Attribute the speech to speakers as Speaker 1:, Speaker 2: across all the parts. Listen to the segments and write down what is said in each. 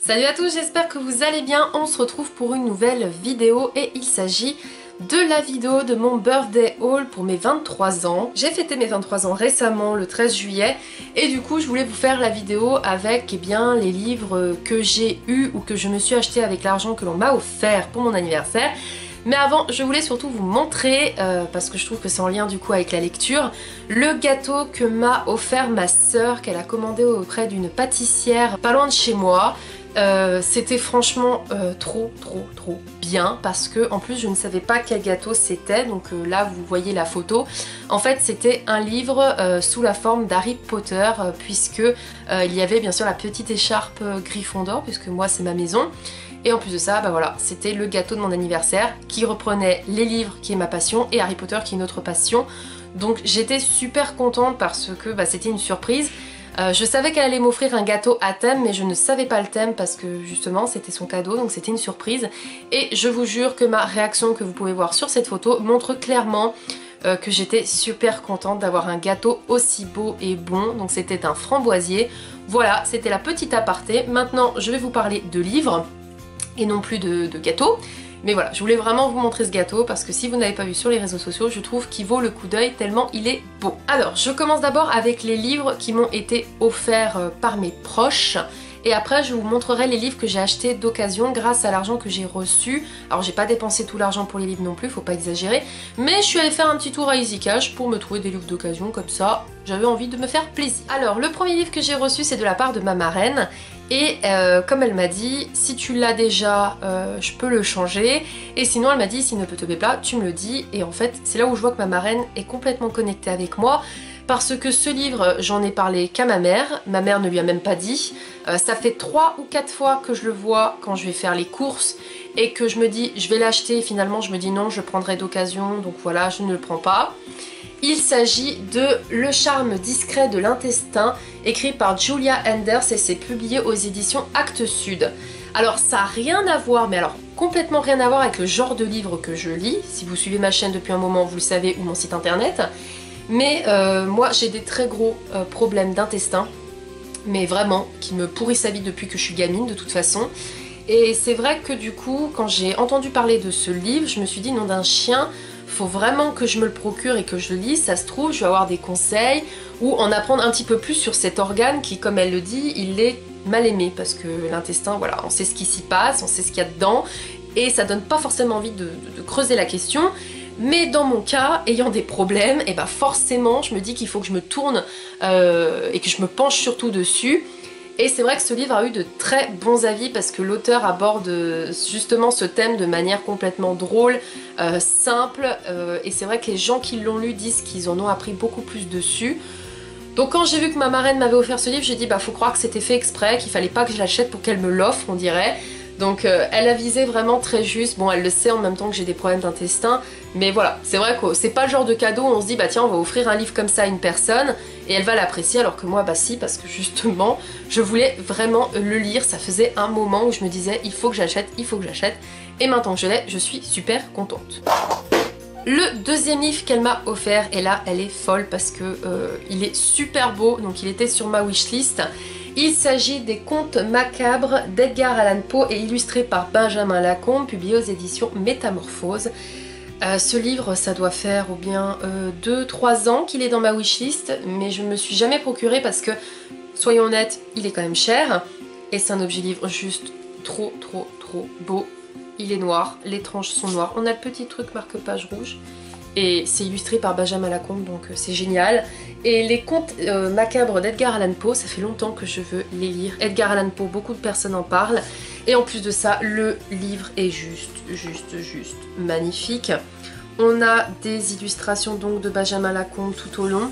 Speaker 1: Salut à tous, j'espère que vous allez bien. On se retrouve pour une nouvelle vidéo et il s'agit de la vidéo de mon birthday haul pour mes 23 ans. J'ai fêté mes 23 ans récemment, le 13 juillet, et du coup je voulais vous faire la vidéo avec les livres que j'ai eus ou que je me suis acheté avec l'argent que l'on m'a offert pour mon anniversaire. Mais avant, je voulais surtout vous montrer, parce que je trouve que c'est en lien du coup avec la lecture, le gâteau que m'a offert ma sœur, qu'elle a commandé auprès d'une pâtissière pas loin de chez moi. C'était franchement trop bien parce que en plus je ne savais pas quel gâteau c'était, donc là vous voyez la photo. En fait c'était un livre sous la forme d'Harry Potter, puisque il y avait bien sûr la petite écharpe Gryffondor, puisque moi c'est ma maison. Et en plus de ça, bah voilà, c'était le gâteau de mon anniversaire qui reprenait les livres qui est ma passion et Harry Potter qui est une autre passion. Donc j'étais super contente parce que c'était une surprise. Je savais qu'elle allait m'offrir un gâteau à thème, mais je ne savais pas le thème parce que justement c'était son cadeau, donc c'était une surprise. Et je vous jure que ma réaction que vous pouvez voir sur cette photo montre clairement que j'étais super contente d'avoir un gâteau aussi beau et bon. Donc c'était un framboisier. Voilà, c'était la petite aparté. Maintenant je vais vous parler de livres et non plus de gâteaux. Mais voilà, je voulais vraiment vous montrer ce gâteau parce que si vous n'avez pas vu sur les réseaux sociaux, je trouve qu'il vaut le coup d'œil tellement il est beau. Alors, je commence d'abord avec les livres qui m'ont été offerts par mes proches. Et après, je vous montrerai les livres que j'ai achetés d'occasion grâce à l'argent que j'ai reçu. Alors, j'ai pas dépensé tout l'argent pour les livres non plus, faut pas exagérer. Mais je suis allée faire un petit tour à Easy Cash pour me trouver des livres d'occasion comme ça. J'avais envie de me faire plaisir. Alors, le premier livre que j'ai reçu, c'est de la part de ma marraine. Et comme elle m'a dit, si tu l'as déjà, je peux le changer. Et sinon, elle m'a dit, s'il ne te plaît pas, tu me le dis. Et en fait, c'est là où je vois que ma marraine est complètement connectée avec moi. Parce que ce livre, j'en ai parlé qu'à ma mère ne lui a même pas dit. Ça fait 3 ou 4 fois que je le vois quand je vais faire les courses et que je me dis je vais l'acheter et finalement je me dis non, je le prendrai d'occasion, donc voilà, je ne le prends pas. Il s'agit de Le charme discret de l'intestin, écrit par Julia Enders, et c'est publié aux éditions Actes Sud. Alors ça n'a rien à voir, mais alors complètement rien à voir avec le genre de livre que je lis. Si vous suivez ma chaîne depuis un moment, vous le savez, ou mon site internet. Mais moi j'ai des très gros problèmes d'intestin, mais vraiment qui me pourrissent la vie depuis que je suis gamine de toute façon. Et c'est vrai que du coup quand j'ai entendu parler de ce livre, je me suis dit nom d'un chien, faut vraiment que je me le procure et que je le lise, ça se trouve je vais avoir des conseils ou en apprendre un petit peu plus sur cet organe qui, comme elle le dit, il est mal aimé parce que l'intestin, voilà, on sait ce qui s'y passe, on sait ce qu'il y a dedans et ça donne pas forcément envie de creuser la question. Mais dans mon cas, ayant des problèmes, et forcément je me dis qu'il faut que je me tourne et que je me penche surtout dessus. Et c'est vrai que ce livre a eu de très bons avis parce que l'auteur aborde justement ce thème de manière complètement drôle, simple, et c'est vrai que les gens qui l'ont lu disent qu'ils en ont appris beaucoup plus dessus. Donc quand j'ai vu que ma marraine m'avait offert ce livre, j'ai dit faut croire que c'était fait exprès, qu'il fallait pas que je l'achète pour qu'elle me l'offre, on dirait. Donc elle a visé vraiment très juste. Bon, elle le sait en même temps que j'ai des problèmes d'intestin, mais voilà, c'est vrai que c'est pas le genre de cadeau où on se dit tiens, on va offrir un livre comme ça à une personne et elle va l'apprécier, alors que moi si, parce que justement je voulais vraiment le lire. Ça faisait un moment où je me disais il faut que j'achète, il faut que j'achète, et maintenant que je l'ai, je suis super contente. Le deuxième livre qu'elle m'a offert, et là elle est folle parce que il est super beau, donc il était sur ma wishlist. Il s'agit des Contes macabres d'Edgar Allan Poe et illustré par Benjamin Lacombe, publié aux éditions Métamorphose. Ce livre, ça doit faire ou bien 2-3 ans qu'il est dans ma wishlist, mais je ne me suis jamais procuré parce que, soyons honnêtes, il est quand même cher. Et c'est un objet livre juste trop beau. Il est noir, les tranches sont noires, on a le petit truc marque-page rouge. Et c'est illustré par Benjamin Lacombe, donc c'est génial. Et les Contes macabres d'Edgar Allan Poe, ça fait longtemps que je veux les lire. Edgar Allan Poe, beaucoup de personnes en parlent. Et en plus de ça, le livre est juste magnifique. On a des illustrations donc de Benjamin Lacombe tout au long,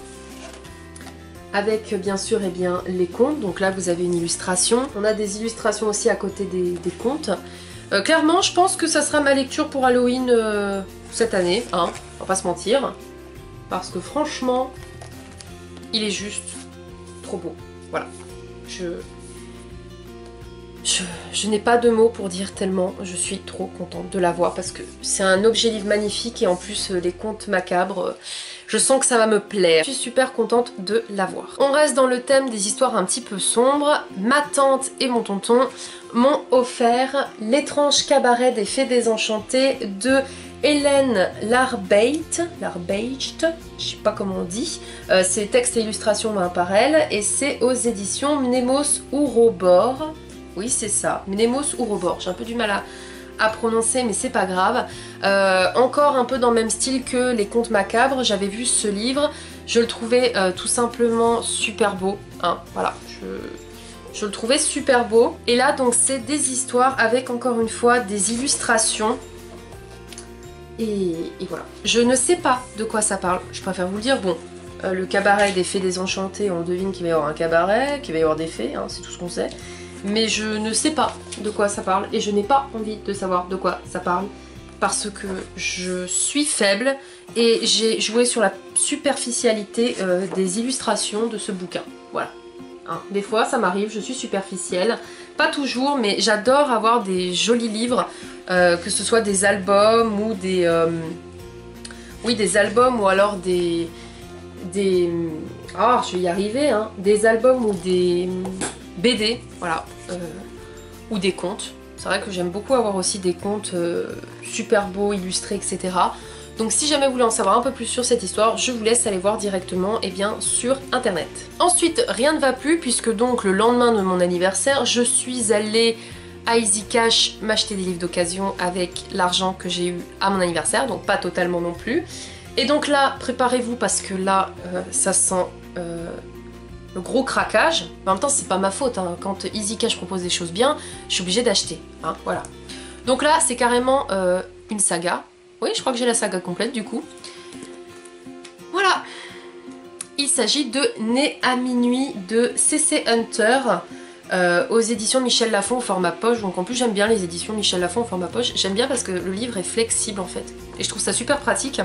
Speaker 1: avec bien sûr les contes. Donc là vous avez une illustration. On a des illustrations aussi à côté des contes. Clairement je pense que ça sera ma lecture pour Halloween cette année, hein, on va pas se mentir. Parce que franchement, il est juste trop beau. Voilà. Je n'ai pas de mots pour dire tellement je suis trop contente de l'avoir parce que c'est un objet livre magnifique et en plus les contes macabres, je sens que ça va me plaire. Je suis super contente de l'avoir. On reste dans le thème des histoires un petit peu sombres. Ma tante et mon tonton m'ont offert L'étrange cabaret des fées désenchantées de Hélène Larbeit, je sais pas comment on dit, c'est texte et illustration par elle et c'est aux éditions Mnemos Ourobor. Oui c'est ça, Mnemos Ourobor, j'ai un peu du mal à prononcer mais c'est pas grave. Encore un peu dans le même style que les contes macabres, j'avais vu ce livre, je le trouvais tout simplement super beau, hein, voilà, je le trouvais super beau. Et là donc c'est des histoires avec encore une fois des illustrations. Et voilà. Je ne sais pas de quoi ça parle, je préfère vous le dire. Bon, le cabaret des fées désenchantées, on devine qu'il va y avoir un cabaret, qu'il va y avoir des fées, hein, c'est tout ce qu'on sait. Mais je ne sais pas de quoi ça parle et je n'ai pas envie de savoir de quoi ça parle parce que je suis faible et j'ai joué sur la superficialité des illustrations de ce bouquin. Voilà. Hein, des fois ça m'arrive, je suis superficielle, pas toujours, mais j'adore avoir des jolis livres, que ce soit des albums ou des... oui, des albums ou alors des... Ah, je vais y arriver, hein, des albums ou des BD, voilà, ou des contes. C'est vrai que j'aime beaucoup avoir aussi des contes super beaux, illustrés, etc. Donc si jamais vous voulez en savoir un peu plus sur cette histoire, je vous laisse aller voir directement sur internet. Ensuite, rien ne va plus puisque donc le lendemain de mon anniversaire, je suis allée à Easy Cash m'acheter des livres d'occasion avec l'argent que j'ai eu à mon anniversaire, donc pas totalement non plus. Et donc là, préparez-vous parce que là, ça sent le gros craquage. Mais en même temps, c'est pas ma faute, hein. Quand Easy Cash propose des choses bien, je suis obligée d'acheter, hein, voilà. Donc là, c'est carrément une saga. Oui, je crois que j'ai la saga complète du coup. Voilà. Il s'agit de Né à minuit de C.C. Hunter aux éditions Michel Lafon au format poche. Donc en plus j'aime bien les éditions Michel Lafon au format poche. J'aime bien parce que le livre est flexible en fait. Et je trouve ça super pratique.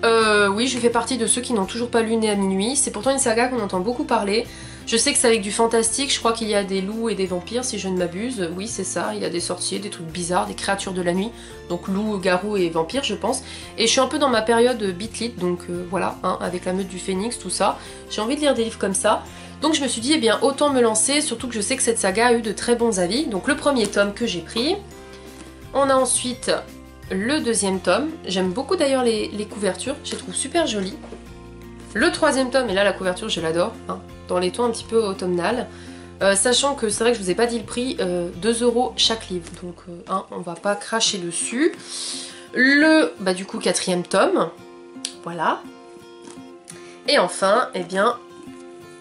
Speaker 1: Oui, je fais partie de ceux qui n'ont toujours pas lu Né à minuit. C'est pourtant une saga qu'on entend beaucoup parler. Je sais que c'est avec du fantastique, je crois qu'il y a des loups et des vampires si je ne m'abuse. Oui c'est ça, il y a des sorciers, des trucs bizarres, des créatures de la nuit. Donc loups, garous et vampires je pense. Et je suis un peu dans ma période Beat-Lit, donc voilà, hein, avec la meute du Phénix, tout ça. J'ai envie de lire des livres comme ça. Donc je me suis dit, eh bien autant me lancer, surtout que je sais que cette saga a eu de très bons avis. Donc le premier tome que j'ai pris. On a ensuite le deuxième tome. J'aime beaucoup d'ailleurs les couvertures, je les trouve super jolies. Le troisième tome, et là la couverture je l'adore, hein, dans les tons un petit peu automnal. Sachant que c'est vrai que je vous ai pas dit le prix, 2 € chaque livre, donc hein, on va pas cracher dessus. Le, du coup, quatrième tome, voilà. Et enfin, eh bien,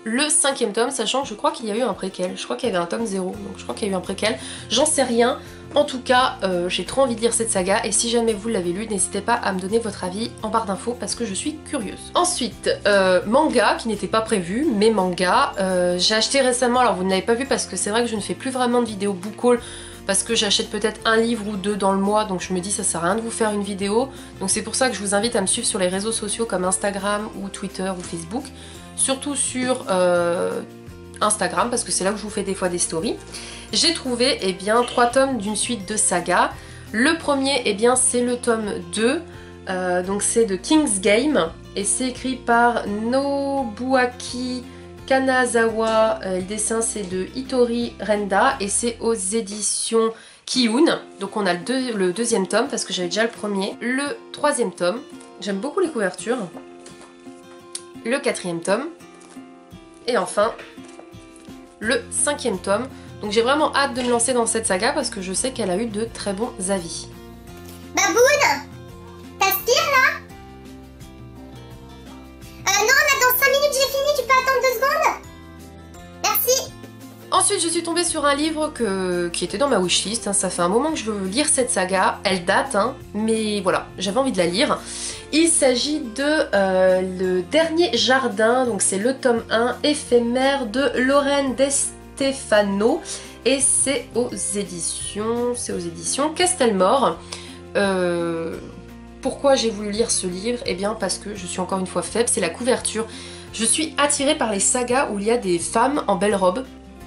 Speaker 1: le cinquième tome, sachant que je crois qu'il y a eu un préquel, je crois qu'il y avait un tome 0, donc je crois qu'il y a eu un préquel, j'en sais rien. En tout cas, j'ai trop envie de lire cette saga et si jamais vous l'avez lu, n'hésitez pas à me donner votre avis en barre d'infos parce que je suis curieuse. Ensuite, manga, qui n'était pas prévu, mais manga. J'ai acheté récemment, alors vous ne l'avez pas vu parce que c'est vrai que je ne fais plus vraiment de vidéos book haul parce que j'achète peut-être un livre ou deux dans le mois, donc je me dis ça sert à rien de vous faire une vidéo. Donc c'est pour ça que je vous invite à me suivre sur les réseaux sociaux comme Instagram ou Twitter ou Facebook. Surtout sur Instagram parce que c'est là que je vous fais des fois des stories. J'ai trouvé eh bien 3 tomes d'une suite de sagas. Le premier eh bien c'est le tome 2, donc c'est de King's Game et c'est écrit par Nobuaki Kanazawa, le dessin c'est de Hitori Renda et c'est aux éditions Kiun. Donc on a le deuxième tome parce que j'avais déjà le premier. Le troisième tome, j'aime beaucoup les couvertures. Le quatrième tome. Et enfin, le cinquième tome. Donc j'ai vraiment hâte de me lancer dans cette saga parce que je sais qu'elle a eu de très bons avis.
Speaker 2: Baboune, t'aspires là? Non, là dans 5 minutes j'ai fini, tu peux attendre 2 secondes? Merci.
Speaker 1: Ensuite je suis tombée sur un livre qui était dans ma wishlist, hein. Ça fait un moment que je veux lire cette saga, elle date, hein, mais voilà, j'avais envie de la lire. Il s'agit de Le Dernier Jardin, donc c'est le tome 1 éphémère de Lorraine Stefano et c'est aux éditions Castelmore. Pourquoi j'ai voulu lire ce livre? Eh bien parce que je suis encore une fois faible, c'est la couverture. Je suis attirée par les sagas où il y a des femmes en belle robe.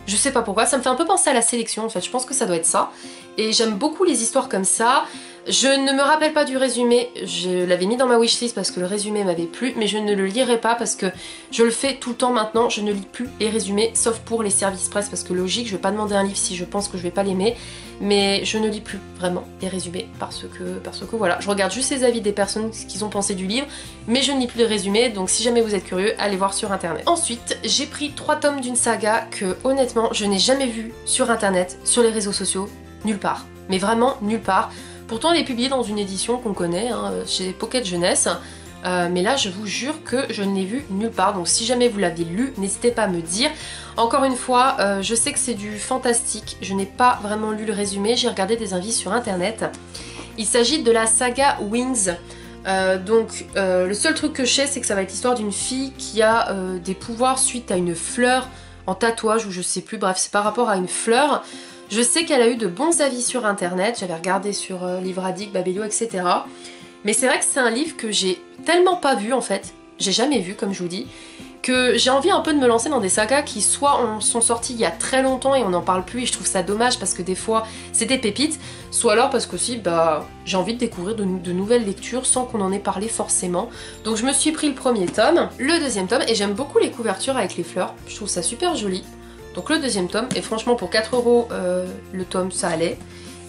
Speaker 1: Je sais pas pourquoi, ça me fait un peu penser à La Sélection en fait, je pense que ça doit être ça. Et j'aime beaucoup les histoires comme ça. Je ne me rappelle pas du résumé, je l'avais mis dans ma wishlist parce que le résumé m'avait plu, mais je ne le lirai pas parce que je le fais tout le temps maintenant, je ne lis plus les résumés, sauf pour les services presse, parce que logique, je vais pas demander un livre si je pense que je vais pas l'aimer, mais je ne lis plus vraiment les résumés parce que voilà, je regarde juste les avis des personnes, ce qu'ils ont pensé du livre, mais je ne lis plus les résumés, donc si jamais vous êtes curieux, allez voir sur internet. Ensuite, j'ai pris 3 tomes d'une saga que honnêtement, je n'ai jamais vue sur internet, sur les réseaux sociaux, nulle part, mais vraiment nulle part. Pourtant elle est publiée dans une édition qu'on connaît, hein, chez Pocket Jeunesse, mais là je vous jure que je ne l'ai vue nulle part, donc si jamais vous l'avez lu, n'hésitez pas à me dire. Encore une fois, je sais que c'est du fantastique, je n'ai pas vraiment lu le résumé, j'ai regardé des avis sur internet. Il s'agit de la saga Wings. Le seul truc que je sais, c'est que ça va être l'histoire d'une fille qui a des pouvoirs suite à une fleur en tatouage, ou je sais plus, bref c'est par rapport à une fleur. Je sais qu'elle a eu de bons avis sur internet, j'avais regardé sur Livre Addict, Babelio, etc. Mais c'est vrai que c'est un livre que j'ai tellement pas vu en fait, j'ai jamais vu comme je vous dis, que j'ai envie un peu de me lancer dans des sagas qui soit sont sortis il y a très longtemps et on n'en parle plus et je trouve ça dommage parce que des fois c'est des pépites, soit alors parce qu'aussi j'ai envie de découvrir de nouvelles lectures sans qu'on en ait parlé forcément. Donc je me suis pris le premier tome, le deuxième tome, et j'aime beaucoup les couvertures avec les fleurs, je trouve ça super joli. Donc le deuxième tome, et franchement pour 4 € le tome ça allait.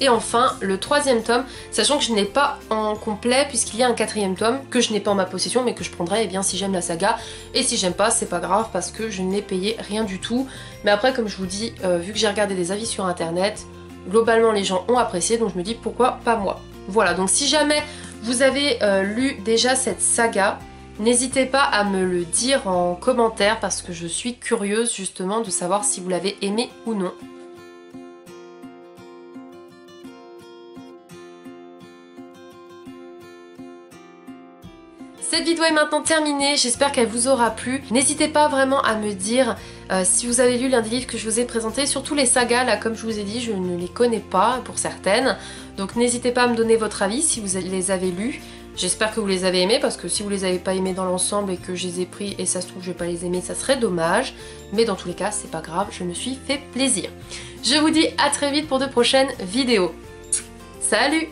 Speaker 1: Et enfin le troisième tome, sachant que je n'ai pas en complet puisqu'il y a un 4e tome que je n'ai pas en ma possession mais que je prendrai bien si j'aime la saga. Et si j'aime pas c'est pas grave parce que je n'ai payé rien du tout. Mais après comme je vous dis, vu que j'ai regardé des avis sur internet, globalement les gens ont apprécié, donc je me dis pourquoi pas moi. Voilà, donc si jamais vous avez lu déjà cette saga, n'hésitez pas à me le dire en commentaire parce que je suis curieuse justement de savoir si vous l'avez aimé ou non. Cette vidéo est maintenant terminée, j'espère qu'elle vous aura plu. N'hésitez pas vraiment à me dire si vous avez lu l'un des livres que je vous ai présenté, surtout les sagas, là comme je vous ai dit, je ne les connais pas pour certaines. Donc n'hésitez pas à me donner votre avis si vous les avez lus. J'espère que vous les avez aimés parce que si vous les avez pas aimés dans l'ensemble et que je les ai pris et ça se trouve je vais pas les aimer, ça serait dommage. Mais dans tous les cas, c'est pas grave, je me suis fait plaisir. Je vous dis à très vite pour de prochaines vidéos. Salut!